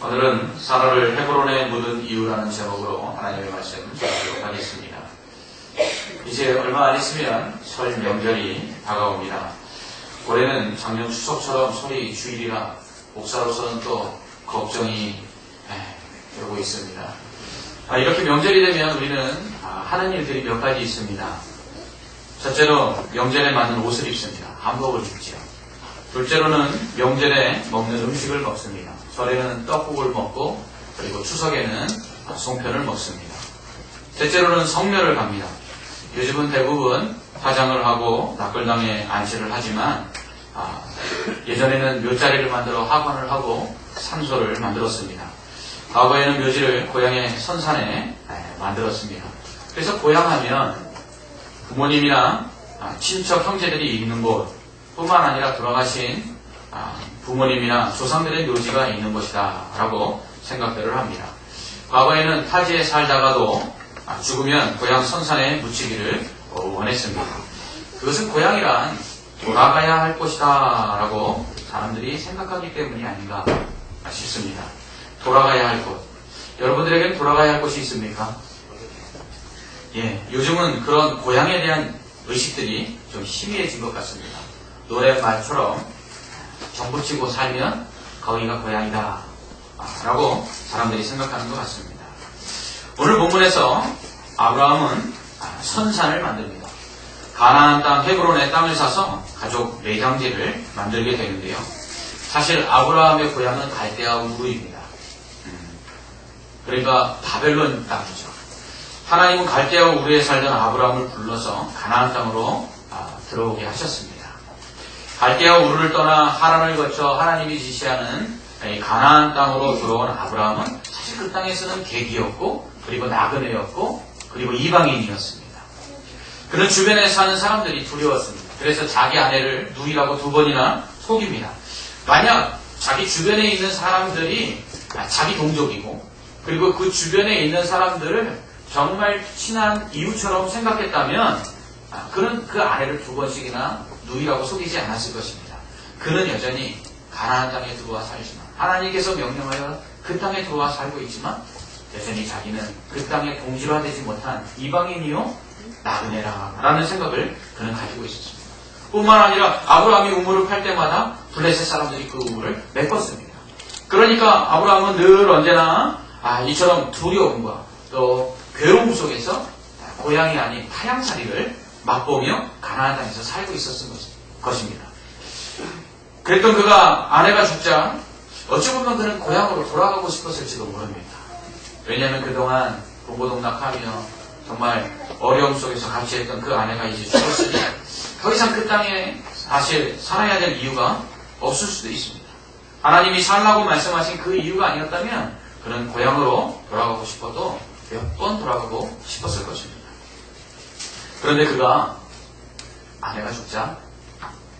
오늘은 사라를 헤브론에 묻은 이유라는 제목으로 하나님의 말씀 전하도록 하겠습니다. 이제 얼마 안 있으면 설 명절이 다가옵니다. 올해는 작년 추석처럼 설이 주일이라 목사로서는 또 걱정이 되고 있습니다. 이렇게 명절이 되면 우리는 하는 일들이 몇 가지 있습니다. 첫째로 명절에 맞는 옷을 입습니다. 한복을 입지요. 둘째로는 명절에 먹는 음식을 먹습니다. 설에는 떡국을 먹고 그리고 추석에는 송편을 먹습니다. 셋째로는 성묘를 갑니다. 요즘은 대부분 화장을 하고 낙골당에 안치를 하지만 예전에는 묘자리를 만들어 하관을 하고 산소를 만들었습니다. 과거에는 묘지를 고향의 선산에 만들었습니다. 그래서 고향하면 부모님이나 친척 형제들이 있는 곳 뿐만 아니라 돌아가신 부모님이나 조상들의 묘지가 있는 곳이다 라고 생각들을 합니다. 과거에는 타지에 살다가도 죽으면 고향 선산에 묻히기를 원했습니다. 그것은 고향이란 돌아가야 할 곳이다 라고 사람들이 생각하기 때문이 아닌가 싶습니다. 돌아가야 할 곳. 여러분들에게는 돌아가야 할 곳이 있습니까? 요즘은 그런 고향에 대한 의식들이 좀 희미해진 것 같습니다. 노랫말처럼 정붙이고 살면 거기가 고향이다 라고 사람들이 생각하는 것 같습니다. 오늘 본문에서 아브라함은 선산을 만듭니다. 가나안 땅 헤브론의 땅을 사서 가족 매장지를 만들게 되는데요. 사실 아브라함의 고향은 갈대아 우르입니다. 그러니까 바벨론 땅이죠. 하나님은 갈대아 우르에 살던 아브라함을 불러서 가나안 땅으로 들어오게 하셨습니다. 갈대아 우르를 떠나 하란을 거쳐 하나님이 지시하는 가나안 땅으로 들어온 아브라함은 사실 그 땅에서는 객이었고 그리고 나그네였고 그리고 이방인이었습니다. 그는 주변에 사는 사람들이 두려웠습니다. 그래서 자기 아내를 누이라고 2번이나 속입니다. 만약 자기 주변에 있는 사람들이 자기 동족이고 그리고 그 주변에 있는 사람들을 정말 친한 이웃처럼 생각했다면 그는 그 아내를 2번씩이나 누이라고 속이지 않았을 것입니다. 그는 여전히 가나안 땅에 들어와 살지만 하나님께서 명령하여 그 땅에 들어와 살고 있지만 여전히 자기는 그 땅에 동질화되지 못한 이방인이요 나그네라는 생각을 그는 가지고 있었습니다. 뿐만 아니라 아브라함이 우물을 팔 때마다 블레셋 사람들이 그 우물을 메꿨습니다. 그러니까 아브라함은 늘 언제나 이처럼 두려움과 또 괴로움 속에서 고향이 아닌 타향살이를 맛보며 가나안 땅에서 살고 있었던 것입니다. 그랬던 그가 아내가 죽자 어찌 보면 그는 고향으로 돌아가고 싶었을지도 모릅니다. 왜냐하면 그동안 동고동락하며 정말 어려움 속에서 같이 했던 그 아내가 이제 죽었으니 더 이상 그 땅에 사실 살아야 될 이유가 없을 수도 있습니다. 하나님이 살라고 말씀하신 그 이유가 아니었다면 그는 고향으로 돌아가고 싶어도 몇 번 돌아가고 싶었을 것입니다. 그런데 그가 아내가 죽자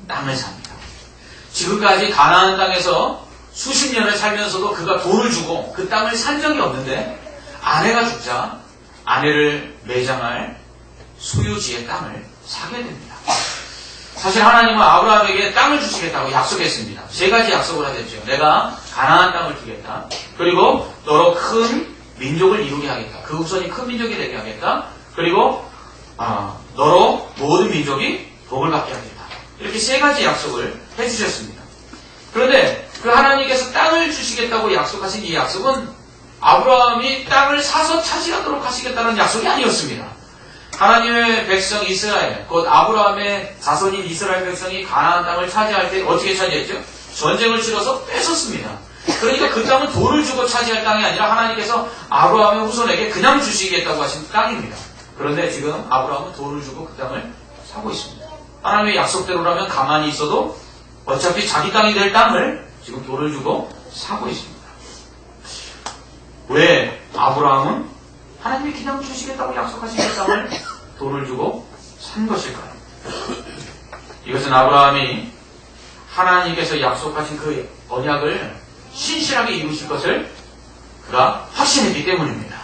땅을 삽니다. 지금까지 가나안 땅에서 수십 년을 살면서도 그가 돈을 주고 그 땅을 산 적이 없는데 아내가 죽자 아내를 매장할 소유지의 땅을 사게 됩니다. 사실 하나님은 아브라함에게 땅을 주시겠다고 약속했습니다. 3가지 약속을 하셨죠. 내가 가나안 땅을 주겠다. 그리고 너로 큰 민족을 이루게 하겠다. 그 후손이 큰 민족이 되게 하겠다. 그리고 너로 모든 민족이 복을 받게 하겠다. 이렇게 3가지 약속을 해주셨습니다. 그런데 그 하나님께서 땅을 주시겠다고 약속하신 이 약속은 아브라함이 땅을 사서 차지하도록 하시겠다는 약속이 아니었습니다. 하나님의 백성 이스라엘, 곧 아브라함의 자손인 이스라엘 백성이 가나안 땅을 차지할 때 어떻게 차지했죠? 전쟁을 치러서 뺏었습니다. 그러니까 그 땅은 돈을 주고 차지할 땅이 아니라 하나님께서 아브라함의 후손에게 그냥 주시겠다고 하신 땅입니다. 그런데 지금 아브라함은 돈을 주고 그 땅을 사고 있습니다. 하나님의 약속대로라면 가만히 있어도 어차피 자기 땅이 될 땅을 지금 돈을 주고 사고 있습니다. 왜 아브라함은 하나님이 그냥 주시겠다고 약속하신 그 땅을 돈을 주고 산 것일까요? 이것은 아브라함이 하나님께서 약속하신 그 언약을 신실하게 이루실 것을 그가 확신했기 때문입니다.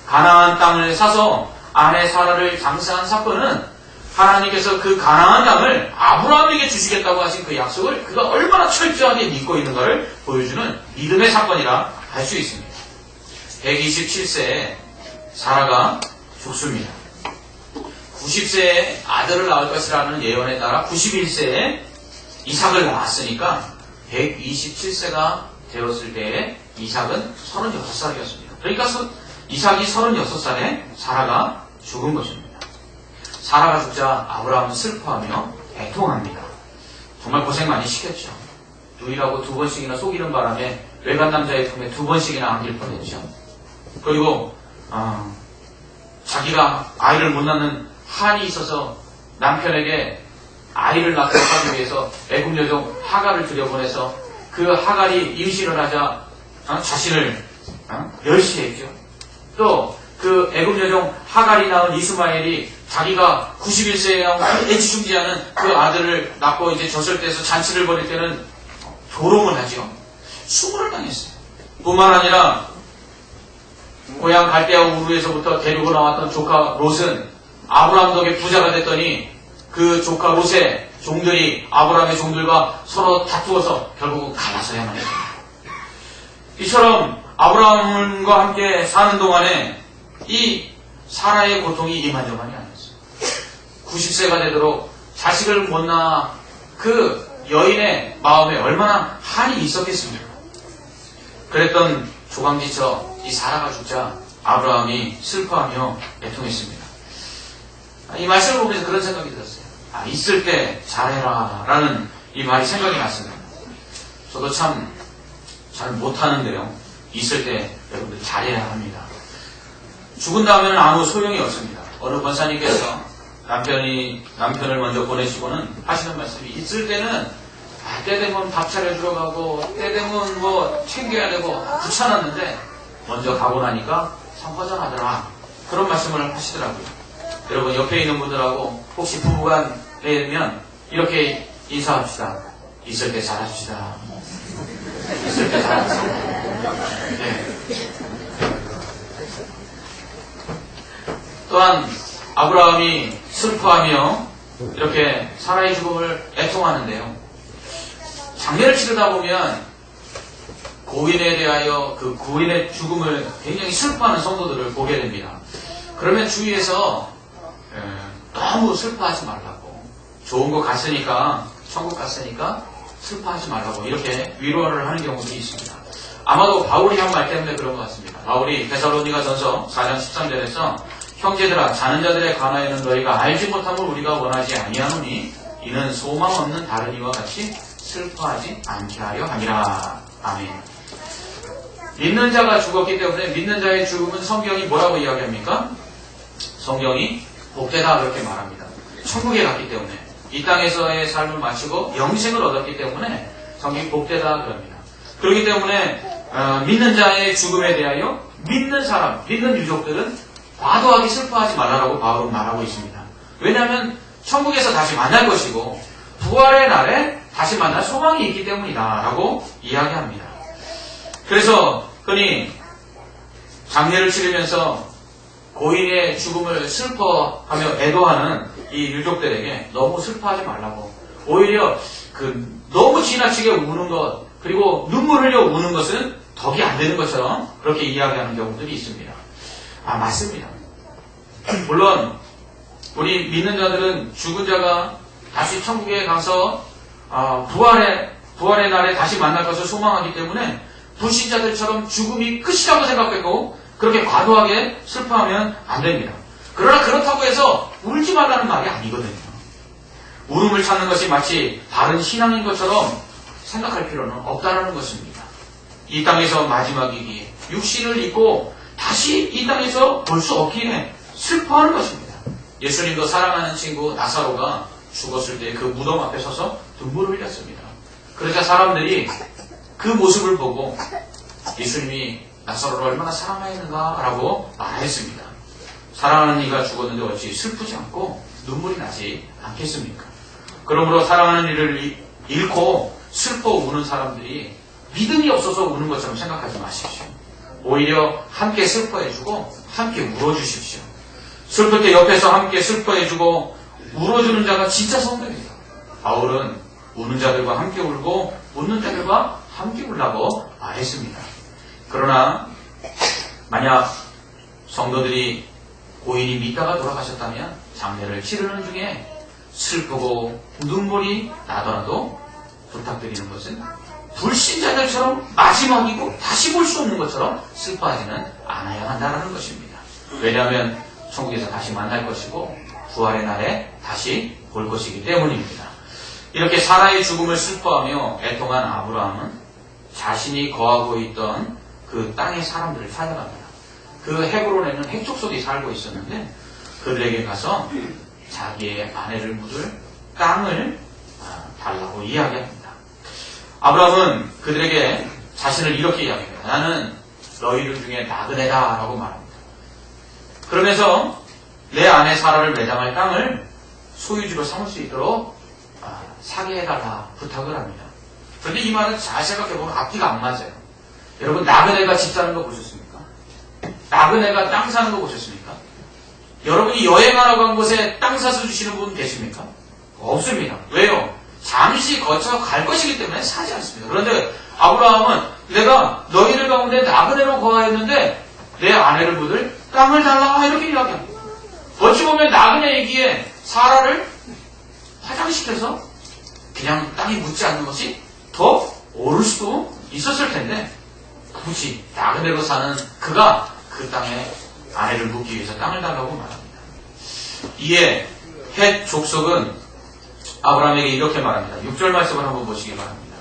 가나안 땅을 사서 아내 사라를 장사한 사건은 하나님께서 그 가나안 땅을 아브라함에게 주시겠다고 하신 그 약속을 그가 얼마나 철저하게 믿고 있는가를 보여주는 믿음의 사건이라 알 수 있습니다. 127세에 사라가 죽습니다. 90세에 아들을 낳을 것이라는 예언에 따라 91세에 이삭을 낳았으니까 127세가 되었을 때에 이삭은 36살이었습니다. 그러니까 이삭이 36살에 사라가 죽은 것입니다. 사라가 죽자 아브라함은 슬퍼하며 애통합니다. 정말 고생 많이 시켰죠. 누이라고 2번씩이나 속이는 바람에 외간 남자의 품에 2번씩이나 안길 뻔했죠. 그리고 자기가 아이를 못 낳는 한이 있어서 남편에게 아이를 낳도록 하기 위해서 애굽 여종 하갈을 들여보내서 그 하갈이 임신을 하자 자신을 멸시했죠. 또 그 애굽 여종 하갈이 낳은 이스마엘이 자기가 91세에 나온 애지중지하는 그 아들을 낳고 이제 젖을 떼서 잔치를 벌일 때는 조롱을 하죠. 수모를 당했어요. 뿐만 아니라 고향 갈대아 우르에서부터 데리고 나왔던 조카 롯은 아브라함 덕에 부자가 됐더니 그 조카 롯의 종들이 아브라함의 종들과 서로 다투어서 결국은 갈라서야만 했습니다. 이처럼 아브라함과 함께 사는 동안에 이 사라의 고통이 이만저만이 아니었어요. 90세가 되도록 자식을 못 낳아 그 여인의 마음에 얼마나 한이 있었겠습니까? 그랬던 조강지처 이 사라가 죽자 아브라함이 슬퍼하며 애통했습니다. 이 말씀을 보면서 그런 생각이 들었어요. 있을 때 잘해라 라는 이 말이 생각이 났습니다. 저도 참 잘 못하는데요. 있을 때 여러분들 잘해야 합니다. 죽은 다음에는 아무 소용이 없습니다. 어느 권사님께서 남편을 먼저 보내시고는 하시는 말씀이 있을 때는 때 되면 밥 차려주러 가고 때 되면 뭐 챙겨야 되고 귀찮았는데 먼저 가고 나니까 참 허전하더라. 그런 말씀을 하시더라고요. 여러분 옆에 있는 분들하고 혹시 부부간에면 이렇게 인사합시다. 있을 때 잘합시다. 있을 때 잘합시다. 네. 또한 아브라함이 슬퍼하며 이렇게 사라의 죽음을 애통하는데요. 장례를 치르다 보면 고인에 대하여 그 고인의 죽음을 굉장히 슬퍼하는 성도들을 보게 됩니다. 그러면 주위에서 너무 슬퍼하지 말라고, 좋은 거 갔으니까, 천국 갔으니까 슬퍼하지 말라고 이렇게 위로를 하는 경우들이 있습니다. 아마도 바울이 한 말 때문에 그런 것 같습니다. 바울이 데살로니가 전서 4장 13절에서 형제들아 자는 자들에 관하여는 너희가 알지 못함을 우리가 원하지 아니하노니 이는 소망 없는 다른 이와 같이 슬퍼하지 않게 하려 함이라. 아멘. 믿는 자가 죽었기 때문에 믿는 자의 죽음은 성경이 뭐라고 이야기합니까? 성경이 복되다 그렇게 말합니다. 천국에 갔기 때문에 이 땅에서의 삶을 마치고 영생을 얻었기 때문에 성경이 복되다 그럽니다. 그렇기 때문에 믿는 자의 죽음에 대하여 믿는 사람, 믿는 유족들은 과도하게 슬퍼하지 말라라고 바울은 말하고 있습니다. 왜냐하면 천국에서 다시 만날 것이고 부활의 날에 다시 만날 소망이 있기 때문이다 라고 이야기합니다. 그래서 흔히 장례를 치르면서 고인의 죽음을 슬퍼하며 애도하는 이 유족들에게 너무 슬퍼하지 말라고, 오히려 너무 지나치게 우는 것, 그리고 눈물 흘려 우는 것은 덕이 안 되는 것처럼 그렇게 이야기하는 경우들이 있습니다. 맞습니다. 물론 우리 믿는 자들은 죽은 자가 다시 천국에 가서 부활의 날에 다시 만날 것을 소망하기 때문에 불신자들처럼 죽음이 끝이라고 생각했고 그렇게 과도하게 슬퍼하면 안 됩니다. 그러나 그렇다고 해서 울지 말라는 말이 아니거든요. 울음을 찾는 것이 마치 바른 신앙인 것처럼 생각할 필요는 없다는 것입니다. 이 땅에서 마지막이기에 육신을 입고 다시 이 땅에서 볼 수 없기에 슬퍼하는 것입니다. 예수님도 사랑하는 친구 나사로가 죽었을 때 그 무덤 앞에 서서 눈물을 흘렸습니다. 그러자 사람들이 그 모습을 보고 예수님이 나사로를 얼마나 사랑하였는가 라고 말했습니다. 사랑하는 이가 죽었는데 어찌 슬프지 않고 눈물이 나지 않겠습니까? 그러므로 사랑하는 이를 잃고 슬퍼 우는 사람들이 믿음이 없어서 우는 것처럼 생각하지 마십시오. 오히려 함께 슬퍼해주고 함께 울어주십시오. 슬플 때 옆에서 함께 슬퍼해주고 울어주는 자가 진짜 성도입니다. 바울은 우는 자들과 함께 울고 웃는 자들과 함께 울라고 말했습니다. 그러나 만약 성도들이 고인이 믿다가 돌아가셨다면 장례를 치르는 중에 슬프고 눈물이 나더라도 부탁드리는 것은 불신자들처럼 마지막이고 다시 볼 수 없는 것처럼 슬퍼하지는 않아야 한다는 것입니다. 왜냐하면 천국에서 다시 만날 것이고 부활의 날에 다시 볼 것이기 때문입니다. 이렇게 사라의 죽음을 슬퍼하며 애통한 아브라함은 자신이 거하고 있던 그 땅의 사람들을 찾아갑니다. 그 헤브론에는 핵족속이 살고 있었는데 그들에게 가서 자기의 아내를 묻을 땅을 달라고 이야기합니다. 아브라함은 그들에게 자신을 이렇게 이야기합니다. 나는 너희들 중에 나그네다 라고 말합니다. 그러면서 내 아내 사라를 매장할 땅을 소유주로 삼을 수 있도록 사게 해달라 부탁을 합니다. 그런데 이 말은 잘 생각해보면 앞뒤가 안 맞아요. 여러분 나그네가 집 사는 거 보셨습니까? 나그네가 땅 사는 거 보셨습니까? 여러분이 여행하러 간 곳에 땅 사서 주시는 분 계십니까? 없습니다. 왜요? 잠시 거쳐 갈 것이기 때문에 사지 않습니다. 그런데 아브라함은 내가 너희들 가운데 나그네로 거하였는데 내 아내를 묻을 땅을 달라 이렇게 이야기합니다. 어찌 보면 나그네이기에 사라를 화장시켜서 그냥 땅에 묻지 않는 것이 더 옳을 수도 있었을 텐데 굳이 나그네로 사는 그가 그 땅에 아내를 묻기 위해서 땅을 달라고 말합니다. 이에 헷 족속은 아브라함에게 이렇게 말합니다. 6절 말씀을 한번 보시기 바랍니다.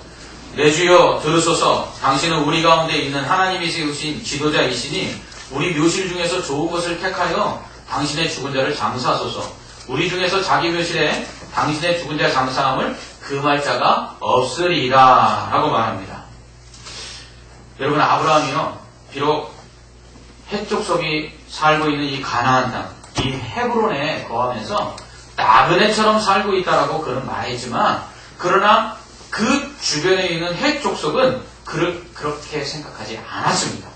내 주여 들으소서. 당신은 우리 가운데 있는 하나님이 세우신 지도자이시니 우리 묘실 중에서 좋은 것을 택하여 당신의 죽은 자를 장사하소서. 우리 중에서 자기 묘실에 당신의 죽은 자 장사함을 금할 자가 없으리라 라고 말합니다. 여러분 아브라함이요 비록 헷 족속이 살고 있는 이 가나안 땅, 이 헤브론에 거하면서 나그네처럼 살고 있다라고 그는 말했지만 그러나 그 주변에 있는 헷 족속은 그를 그렇게 생각하지 않았습니다.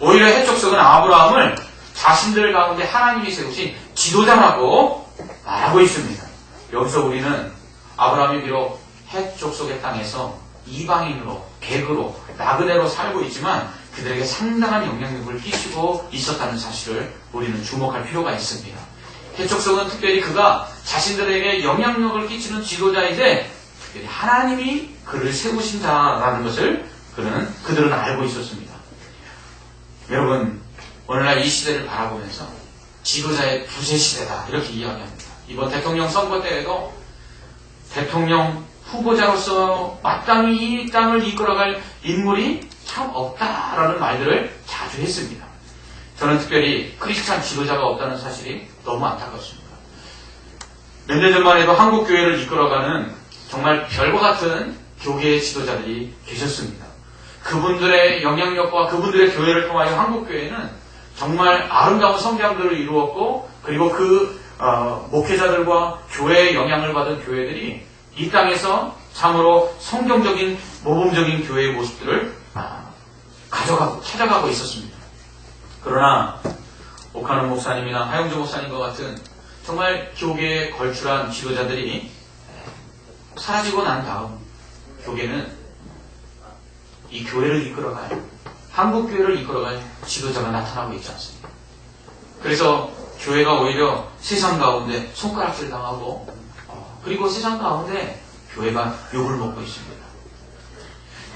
오히려 헷 족속은 아브라함을 자신들 가운데 하나님이 세우신 지도자라고 말하고 있습니다. 여기서 우리는 아브라함이 비록 헷 족속의 땅에서 이방인으로, 객으로, 나그네로 살고 있지만 그들에게 상당한 영향력을 끼치고 있었다는 사실을 우리는 주목할 필요가 있습니다. 헷 족속은 특별히 그가 자신들에게 영향력을 끼치는 지도자인데 특별히 하나님이 그를 세우신다라는 것을 그들은 알고 있었습니다. 여러분 오늘날 이 시대를 바라보면서 지도자의 부재 시대다 이렇게 이야기합니다. 이번 대통령 선거 때에도 대통령 후보자로서 마땅히 이 땅을 이끌어갈 인물이 참 없다라는 말들을 자주 했습니다. 저는 특별히 크리스찬 지도자가 없다는 사실이 너무 안타깝습니다. 몇 년 전만 해도 한국 교회를 이끌어가는 정말 별과 같은 교계의 지도자들이 계셨습니다. 그분들의 영향력과 그분들의 교회를 통하여 한국 교회는 정말 아름다운 성장들을 이루었고 그리고 그 목회자들과 교회의 영향을 받은 교회들이 이 땅에서 참으로 성경적인 모범적인 교회의 모습들을 찾아가고 있었습니다. 그러나 오카노 목사님이나 하영조 목사님과 같은 정말 교계에 걸출한 지도자들이 사라지고 난 다음 교계는 이 교회를 이끌어갈 한국 교회를 이끌어갈 지도자가 나타나고 있지 않습니다. 그래서 교회가 오히려 세상 가운데 손가락질 당하고 그리고 세상 가운데 교회가 욕을 먹고 있습니다.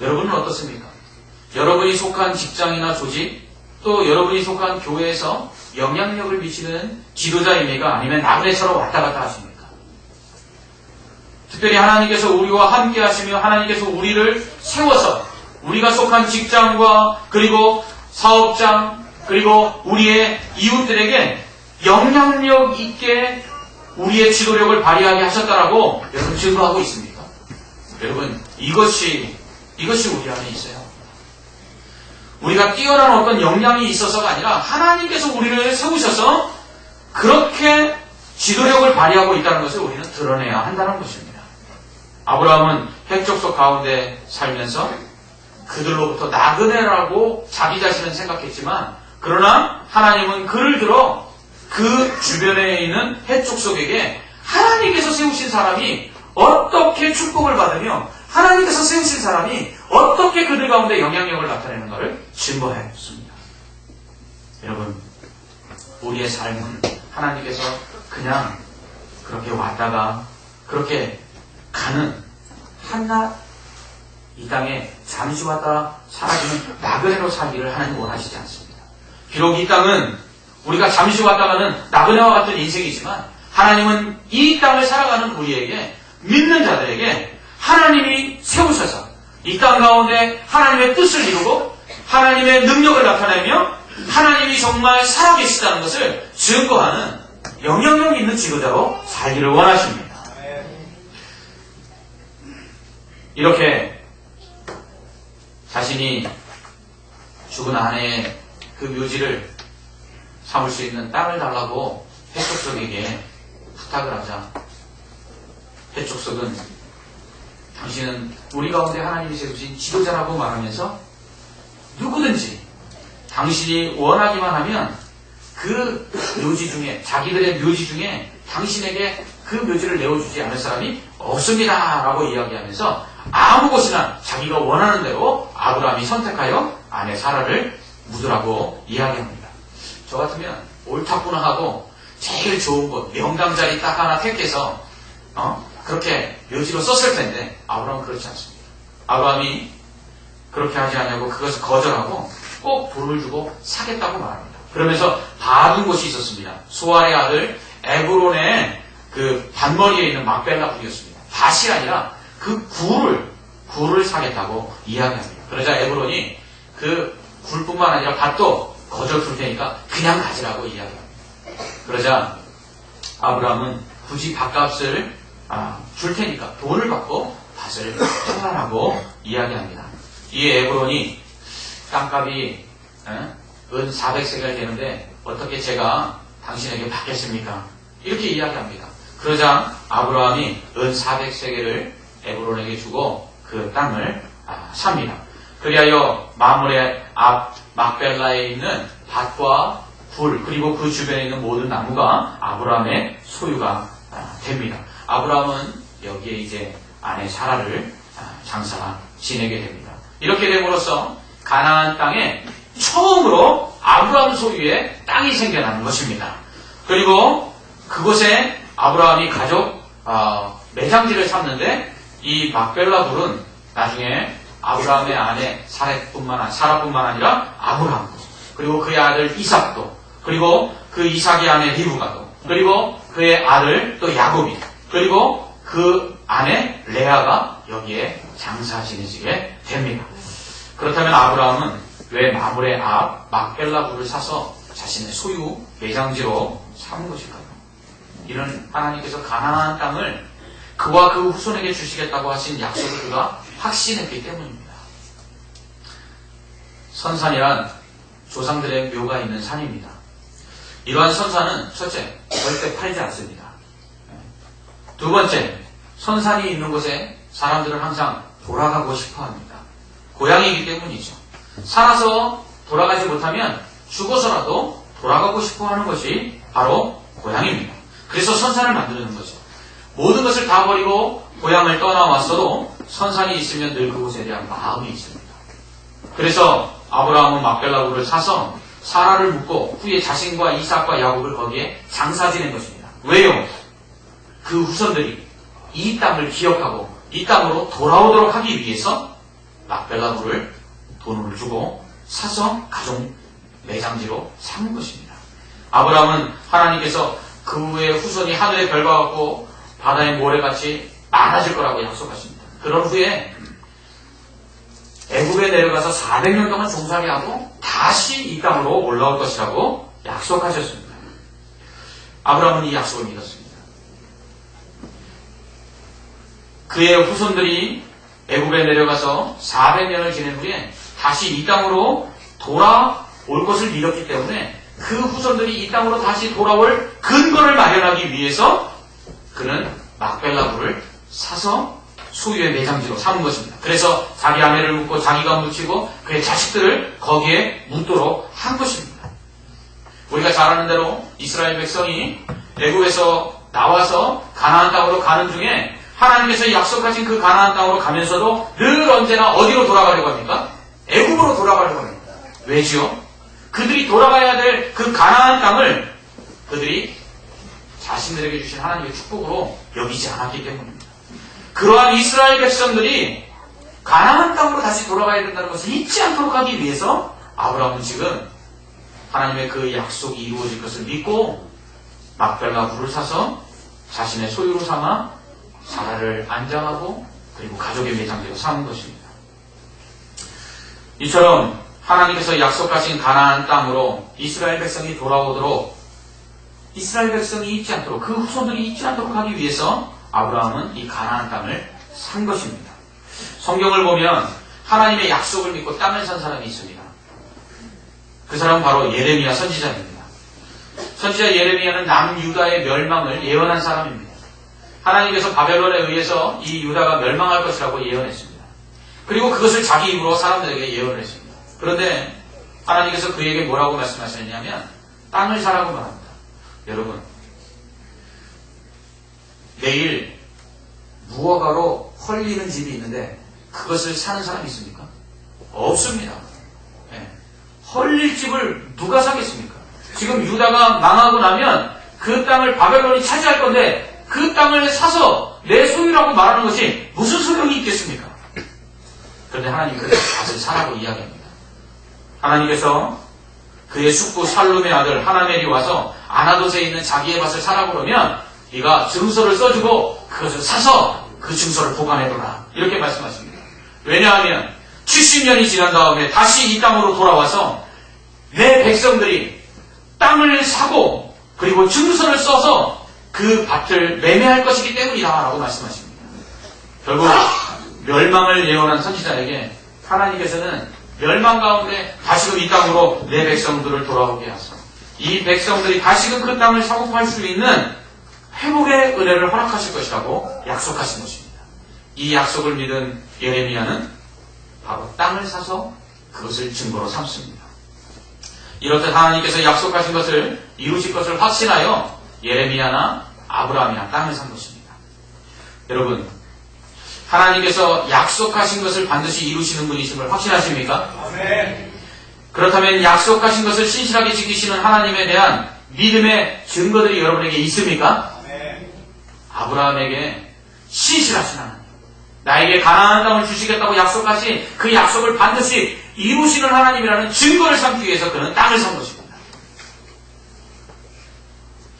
여러분은 어떻습니까? 여러분이 속한 직장이나 조직 또 여러분이 속한 교회에서 영향력을 미치는 지도자입니까? 아니면 나그네처럼 왔다 갔다 하십니까? 특별히 하나님께서 우리와 함께 하시며 하나님께서 우리를 세워서 우리가 속한 직장과 그리고 사업장 그리고 우리의 이웃들에게 영향력 있게 우리의 지도력을 발휘하게 하셨다라고 여러분 증거하고 있습니까? 여러분 이것이 우리 안에 있어요. 우리가 뛰어난 어떤 역량이 있어서가 아니라 하나님께서 우리를 세우셔서 그렇게 지도력을 발휘하고 있다는 것을 우리는 드러내야 한다는 것입니다. 아브라함은 헷 족속 가운데 살면서 그들로부터 나그네라고 자기 자신은 생각했지만 그러나 하나님은 그를 들어 그 주변에 있는 헷 족속에게 하나님께서 세우신 사람이 어떻게 축복을 받으며 하나님께서 세우신 사람이 어떻게 그들 가운데 영향력을 나타내는가를 증거했습니다. 여러분, 우리의 삶은 하나님께서 그냥 그렇게 왔다가 그렇게 가는 한낱 이 땅에 잠시 왔다 사라지는 나그네로 살기를 하나님 원하시지 않습니다. 비록 이 땅은 우리가 잠시 왔다가는 나그네와 같은 인생이지만 하나님은 이 땅을 살아가는 우리에게, 믿는 자들에게 하나님이 세우셔서 이 땅 가운데 하나님의 뜻을 이루고 하나님의 능력을 나타내며 하나님이 정말 살아계시다는 것을 증거하는 영향력 있는 지도자로 살기를 원하십니다. 이렇게 자신이 죽은 아내의 그 묘지를 삼을 수 있는 땅을 달라고 해촉석에게 부탁을 하자, 해촉석은 당신은 우리 가운데 하나님이 세우신 지도자라고 말하면서 누구든지 당신이 원하기만 하면 그 묘지 중에, 자기들의 묘지 중에 당신에게 그 묘지를 내어주지 않을 사람이 없습니다 라고 이야기하면서 아무 곳이나 자기가 원하는 대로 아브라함이 선택하여 아내 사라를 묻으라고 이야기합니다. 저 같으면 옳다구나 하고 제일 좋은 곳, 명당 자리 딱 하나 택해서 그렇게 묘지로 썼을 텐데 아브라함은 그렇지 않습니다. 아브라함이 그렇게 하지 않냐고 그것을 거절하고 꼭 돈을 주고 사겠다고 말합니다. 그러면서 받은 곳이 있었습니다. 소알의 아들 에브론의 그 반머리에 있는 막벨라 굴이었습니다. 밭이 아니라 그 굴을 사겠다고 이야기합니다. 그러자 에브론이 그 굴뿐만 아니라 밭도 거저 줄 테니까 그냥 가지라고 이야기합니다. 그러자 아브라함은 굳이 밭값을 줄 테니까 돈을 받고 밭을 청산하고 이야기합니다. 이 에브론이 땅값이 은 400세겔 되는데 어떻게 제가 당신에게 받겠습니까? 이렇게 이야기합니다. 그러자 아브라함이 은 400세겔을 에브론에게 주고 그 땅을 삽니다. 그리하여 마물의 앞 막벨라에 있는 밭과 굴 그리고 그 주변에 있는 모든 나무가 아브라함의 소유가 됩니다. 아브라함은 여기에 이제 아내 사라를 장사 지내게 됩니다. 이렇게 됨으로써 가나안 땅에 처음으로 아브라함 소유의 땅이 생겨나는 것입니다. 그리고 그곳에 아브라함이 가족 매장지를 삼는데 이 막벨라 굴은 나중에 아브라함의 아내 사라뿐만 아니라 아브라함, 그리고 그의 아들 이삭도, 그리고 그 이삭의 아내 리브가도, 그리고 그의 아들 또 야곱이, 그리고 그 아내 레아가 여기에 장사 지내지게 됩니다. 그렇다면 아브라함은 왜 마물의 앞 막벨라 굴을 사서 자신의 소유 매장지로 삼은 것일까요? 이는 하나님께서 가나안 땅을 그와 그 후손에게 주시겠다고 하신 약속을 그가 확신했기 때문입니다. 선산이란 조상들의 묘가 있는 산입니다. 이러한 선산은 첫째, 절대 팔지 않습니다. 두 번째, 선산이 있는 곳에 사람들은 항상 돌아가고 싶어 합니다. 고향이기 때문이죠. 살아서 돌아가지 못하면 죽어서라도 돌아가고 싶어 하는 것이 바로 고향입니다. 그래서 선산을 만드는 거죠. 모든 것을 다 버리고 고향을 떠나왔어도 선산이 있으면 늘 그곳에 대한 마음이 있습니다. 그래서 아브라함은 막벨라 굴을 사서 사라를 묻고 후에 자신과 이삭과 야곱을 거기에 장사 지낸 것입니다. 왜요? 그 후손들이 이 땅을 기억하고 이 땅으로 돌아오도록 하기 위해서 막벨라 굴을 돈을 주고 사서 가족 매장지로 삼은 것입니다. 아브라함은 하나님께서 그의 후손이 하늘의 별과 같고 바다의 모래같이 많아질 거라고 약속하십니다. 그런 후에 애굽에 내려가서 400년 동안 종살이 하고 다시 이 땅으로 올라올 것이라고 약속하셨습니다. 아브라함은 이 약속을 믿었습니다. 그의 후손들이 애굽에 내려가서 400년을 지낸 후에 다시 이 땅으로 돌아올 것을 믿었기 때문에 그 후손들이 이 땅으로 다시 돌아올 근거를 마련하기 위해서 그는 막벨라 굴을 사서 소유의 매장지로 삼은 것입니다. 그래서 자기 아내를 묻고 자기가 묻히고 그의 자식들을 거기에 묻도록 한 것입니다. 우리가 잘 아는 대로 이스라엘 백성이 애굽에서 나와서 가나안 땅으로 가는 중에 하나님께서 약속하신 그 가나안 땅으로 가면서도 늘 언제나 어디로 돌아가려고 합니까? 애굽으로 돌아가려고 합니다. 왜지요? 그들이 돌아가야 될 그 가나안 땅을 그들이 자신들에게 주신 하나님의 축복으로 여기지 않았기 때문입니다. 그러한 이스라엘 백성들이 가나안 땅으로 다시 돌아가야 된다는 것을 잊지 않도록 하기 위해서 아브라함은 지금 하나님의 그 약속이 이루어질 것을 믿고 막벨라 굴을 사서 자신의 소유로 삼아 사라를 안장하고 그리고 가족의 매장되어 사는 것입니다. 이처럼 하나님께서 약속하신 가나안 땅으로 이스라엘 백성이 돌아오도록 이스라엘 백성이 잊지 않도록 그 후손들이 잊지 않도록 하기 위해서 아브라함은 이 가나안 땅을 산 것입니다. 성경을 보면 하나님의 약속을 믿고 땅을 산 사람이 있습니다. 그 사람은 바로 예레미야 선지자입니다. 선지자 예레미야는 남유다의 멸망을 예언한 사람입니다. 하나님께서 바벨론에 의해서 이 유다가 멸망할 것이라고 예언했습니다. 그리고 그것을 자기 입으로 사람들에게 예언을 했습니다. 그런데 하나님께서 그에게 뭐라고 말씀하셨냐면 땅을 사라고 말합니다. 여러분, 내일 무허가로 헐리는 집이 있는데 그것을 사는 사람이 있습니까? 없습니다. 네. 헐릴 집을 누가 사겠습니까? 지금 유다가 망하고 나면 그 땅을 바벨론이 차지할 건데 그 땅을 사서 내 소유라고 말하는 것이 무슨 소용이 있겠습니까? 그런데 하나님은 그것을 사라고 이야기합니다. 하나님께서 그의 숙부 살룸의 아들 하나멜이 와서 아나돗에 있는 자기의 밭을 사라고 그러면 네가 증서를 써주고 그것을 사서 그 증서를 보관해둬라. 이렇게 말씀하십니다. 왜냐하면 70년이 지난 다음에 다시 이 땅으로 돌아와서 내 백성들이 땅을 사고 그리고 증서를 써서 그 밭을 매매할 것이기 때문이다 라고 말씀하십니다. 결국 멸망을 예언한 선지자에게 하나님께서는 멸망 가운데 다시금 이 땅으로 내 백성들을 돌아오게 하소. 이 백성들이 다시금 그 땅을 사고 팔 수 있는 회복의 은혜를 허락하실 것이라고 약속하신 것입니다. 이 약속을 믿은 예레미야는 바로 땅을 사서 그것을 증거로 삼습니다. 이렇듯 하나님께서 약속하신 것을 이루실 것을 확신하여 예레미야나 아브라함이나 땅을 산 것입니다. 여러분, 하나님께서 약속하신 것을 반드시 이루시는 분이심을 확신하십니까? 아멘. 그렇다면 약속하신 것을 신실하게 지키시는 하나님에 대한 믿음의 증거들이 여러분에게 있습니까? 아멘. 아브라함에게 신실하신 하나님, 나에게 가나안 땅을 주시겠다고 약속하신 그 약속을 반드시 이루시는 하나님이라는 증거를 삼기 위해서 그는 땅을 산 것입니다.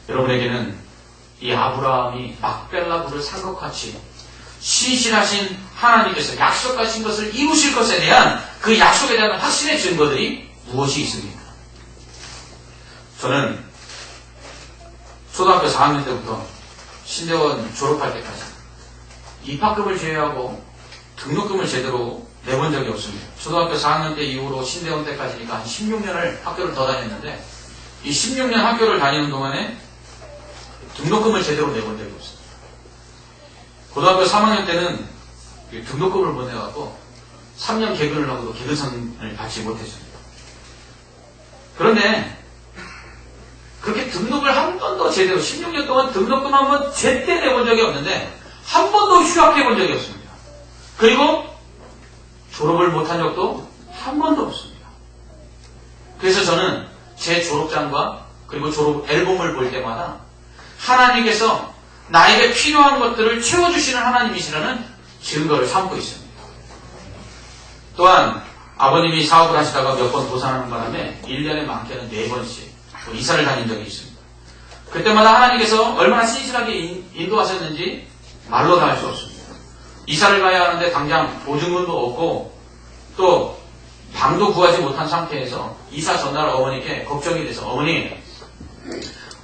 여러분에게는 이 아브라함이 막벨라 굴을 산 것 같이 신실하신 하나님께서 약속하신 것을 이루실 것에 대한 그 약속에 대한 확신의 증거들이 무엇이 있습니까? 저는 초등학교 4학년 때부터 신대원 졸업할 때까지 입학금을 제외하고 등록금을 제대로 내본 적이 없습니다. 초등학교 4학년 때 이후로 신대원 때까지니까 한 16년을 학교를 더 다녔는데 이 16년 학교를 다니는 동안에 등록금을 제대로 내본 적이 없습니다. 고등학교 3학년 때는 등록금을 못 내갖고 3년 개근을 하고도 개근상을 받지 못했습니다. 그런데 그렇게 등록을 한 번도 제대로 16년 동안 등록금 한 번 제때 내본 적이 없는데 한 번도 휴학해본 적이 없습니다. 그리고 졸업을 못한 적도 한 번도 없습니다. 그래서 저는 제 졸업장과 그리고 졸업 앨범을 볼 때마다 하나님께서 나에게 필요한 것들을 채워주시는 하나님이시라는 증거를 삼고 있습니다. 또한 아버님이 사업을 하시다가 몇 번 도산하는 바람에 1년에 많게는 4번씩 이사를 다닌 적이 있습니다. 그때마다 하나님께서 얼마나 신실하게 인도하셨는지 말로 다 할 수 없습니다. 이사를 가야 하는데 당장 보증금도 없고 또 방도 구하지 못한 상태에서 이사 전날 어머니께 걱정이 돼서 어머니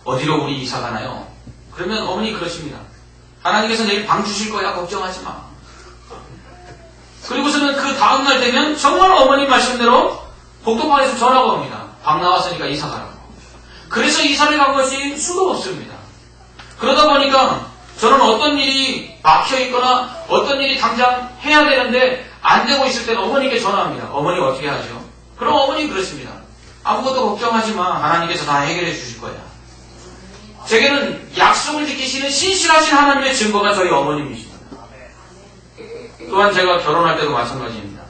어디로 우리 이사 가나요? 그러면 어머니 그러십니다. 하나님께서 내일 방 주실 거야 걱정하지 마. 그리고서는 그 다음날 되면 정말 어머니 말씀대로 복도방에서 전화가 옵니다. 방 나왔으니까 이사 가라고. 그래서 이사를 간 것이 수도 없습니다. 그러다 보니까 저는 어떤 일이 막혀있거나 어떤 일이 당장 해야 되는데 안 되고 있을 때는 어머니께 전화합니다. 어머니 어떻게 하죠? 그럼 어머니 그렇습니다. 아무것도 걱정하지 마. 하나님께서 다 해결해 주실 거야. 제게는 약속을 지키시는 신실하신 하나님의 증거가 저희 어머님이십니다. 또한 제가 결혼할 때도 마찬가지입니다.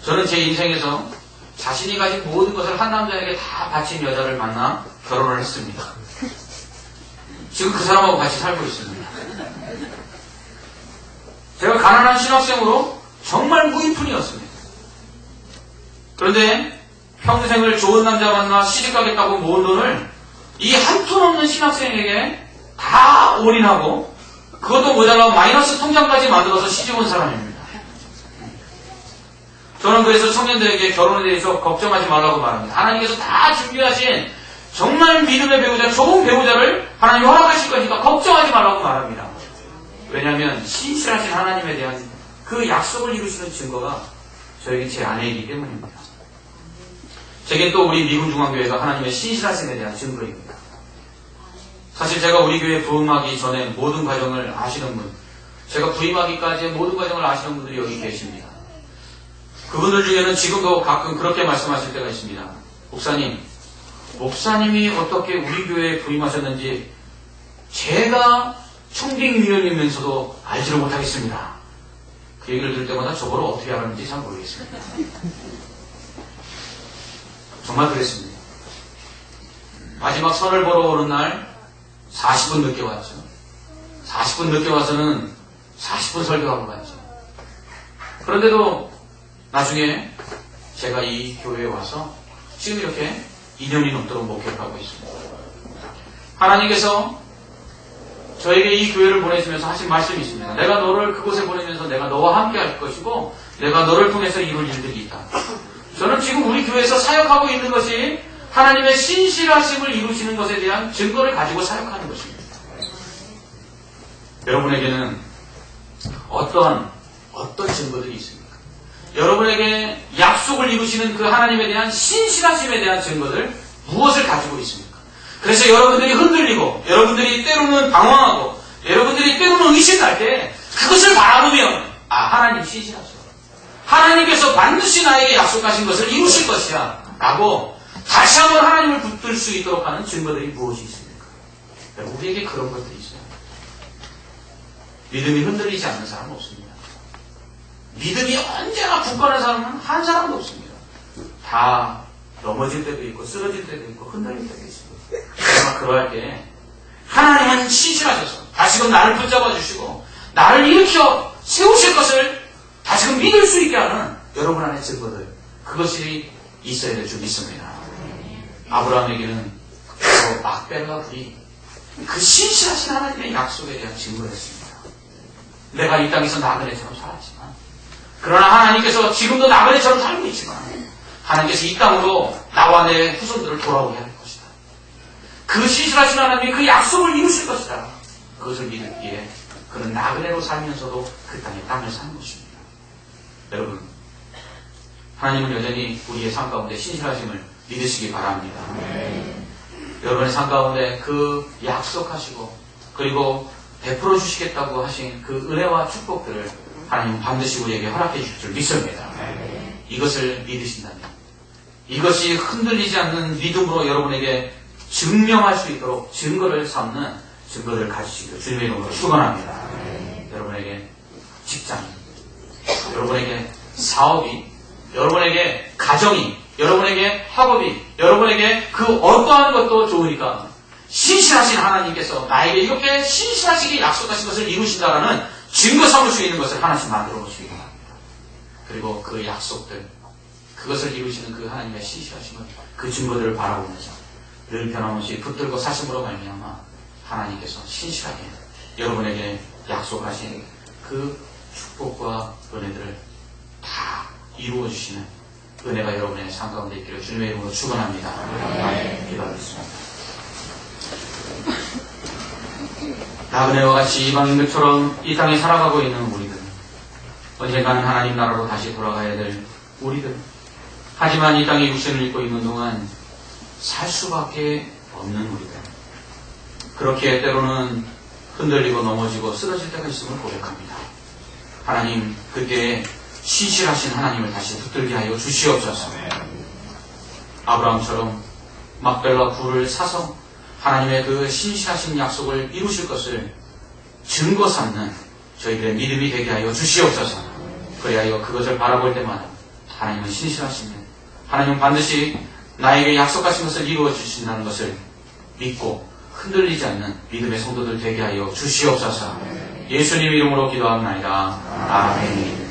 저는 제 인생에서 자신이 가진 모든 것을 한 남자에게 다 바친 여자를 만나 결혼을 했습니다. 지금 그 사람하고 같이 살고 있습니다. 제가 가난한 신학생으로 정말 무인푼이었습니다. 그런데 평생을 좋은 남자 만나 시집가겠다고 모은 돈을 이 한 푼 없는 신학생에게 다 올인하고 그것도 모자라 마이너스 통장까지 만들어서 시집 온 사람입니다. 저는 그래서 청년들에게 결혼에 대해서 걱정하지 말라고 말합니다. 하나님께서 다 준비하신 정말 믿음의 배우자, 좋은 배우자를 하나님 허락하실 거니까 걱정하지 말라고 말합니다. 왜냐하면 신실하신 하나님에 대한 그 약속을 이루시는 증거가 저에게 제 아내이기 때문입니다. 제겐 또 우리 미군 중앙교회가 하나님의 신실하심에 대한 증거입니다. 사실 제가 우리 교회 부임하기 전에 모든 과정을 아시는 분, 제가 부임하기까지의 모든 과정을 아시는 분들이 여기 계십니다. 그분들 중에는 지금도 가끔 그렇게 말씀하실 때가 있습니다. 목사님이 어떻게 우리 교회에 부임하셨는지 제가 청빙위원이면서도 알지를 못하겠습니다. 그 얘기를 들을 때마다 저거를 어떻게 알았는지 잘 모르겠습니다. 정말 그랬습니다. 마지막 선을 보러 오는 날 40분 늦게 왔죠. 40분 늦게 와서는 40분 설교하고 갔죠. 그런데도 나중에 제가 이 교회에 와서 지금 이렇게 2년이 넘도록 목회를 하고 있습니다. 하나님께서 저에게 이 교회를 보내시면서 하신 말씀이 있습니다. 내가 너를 그곳에 보내면서 내가 너와 함께 할 것이고 내가 너를 통해서 이룰 일들이 있다. 저는 지금 우리 교회에서 사역하고 있는 것이 하나님의 신실하심을 이루시는 것에 대한 증거를 가지고 사역하는 것입니다. 여러분에게는 어떤 증거들이 있습니까? 여러분에게 약속을 이루시는 그 하나님에 대한 신실하심에 대한 증거들 무엇을 가지고 있습니까? 그래서 여러분들이 흔들리고 여러분들이 때로는 방황하고 여러분들이 때로는 의심할 때 그것을 바라보면 하나님 신실하셔. 하나님께서 반드시 나에게 약속하신 것을 이루실 것이야 라고 다시 한번 하나님을 붙들 수 있도록 하는 증거들이 무엇이 있습니까? 우리에게 그런 것들이 있어요. 믿음이 흔들리지 않는 사람은 없습니다. 믿음이 언제나 굳건한 사람은 한 사람도 없습니다. 다 넘어질 때도 있고 쓰러질 때도 있고 흔들릴 때도 있습니다. 그러나 그러할 때 하나님은 신실하셔서 다시금 나를 붙잡아 주시고 나를 일으켜 세우실 것을 다시금 믿을 수 있게 하는 여러분 안의 증거들, 그것이 있어야 될 줄 믿습니다. 아브라함에게는 그 막벨과 불이 그 신실하신 하나님의 약속에 대한 증거였습니다. 내가 이 땅에서 나그네처럼 살았지만, 그러나 하나님께서 지금도 나그네처럼 살고 있지만 하나님께서 이 땅으로 나와 내 후손들을 돌아오게 할 것이다. 그 신실하신 하나님이 그 약속을 이루실 것이다. 그것을 믿기에 그는 나그네로 살면서도 그 땅을 사는 것입니다. 여러분, 하나님은 여전히 우리의 삶 가운데 신실하심을 믿으시기 바랍니다. 여러분의 삶 가운데 그 약속하시고 그리고 베풀어 주시겠다고 하신 그 은혜와 축복들을 하나님은 반드시 우리에게 허락해 주실 줄 믿습니다. 이것을 믿으신다면 이것이 흔들리지 않는 믿음으로 여러분에게 증명할 수 있도록 증거를 삼는 증거를 가지시기를 주님의 이름으로 축원합니다. 여러분에게 직장이, 여러분에게 사업이, 여러분에게 가정이, 여러분에게 학업이, 여러분에게 그 어떠한 것도 좋으니까 신실하신 하나님께서 나에게 이렇게 신실하시게 약속하신 것을 이루신다라는 증거 삼을 수 있는 것을 하나씩 만들어 보시기 바랍니다. 그리고 그 약속들, 그것을 이루시는 그 하나님의 신실하심을, 그 증거들을 바라보면서 늘 변함없이 붙들고 사심으로 말미암아 하나님께서 신실하게 여러분에게 약속하신 그 축복과 은혜들을 다 이루어 주시는 은혜가 여러분의 삶 가운데 있기를 주님의 이름으로 축원합니다. 아멘. 기도하겠습니다. 나그네와 같이 이방인들처럼 이 땅에 살아가고 있는 우리들, 언젠가는 하나님 나라로 다시 돌아가야 될 우리들, 하지만 이 땅에 육신을 입고 있는 동안 살 수밖에 없는 우리들, 그렇게 때로는 흔들리고 넘어지고 쓰러질 때가 있음을 고백합니다. 하나님, 그때 신실하신 하나님을 다시 붙들게 하여 주시옵소서. 아브라함처럼 막벨과 굴을 사서 하나님의 그 신실하신 약속을 이루실 것을 증거 삼는 저희들의 믿음이 되게 하여 주시옵소서. 그리하여 그것을 바라볼 때마다 하나님은 신실하시면 하나님은 반드시 나에게 약속하신 것을 이루어 주신다는 것을 믿고 흔들리지 않는 믿음의 성도들 되게 하여 주시옵소서. 예수님 이름으로 기도합니다. 아멘.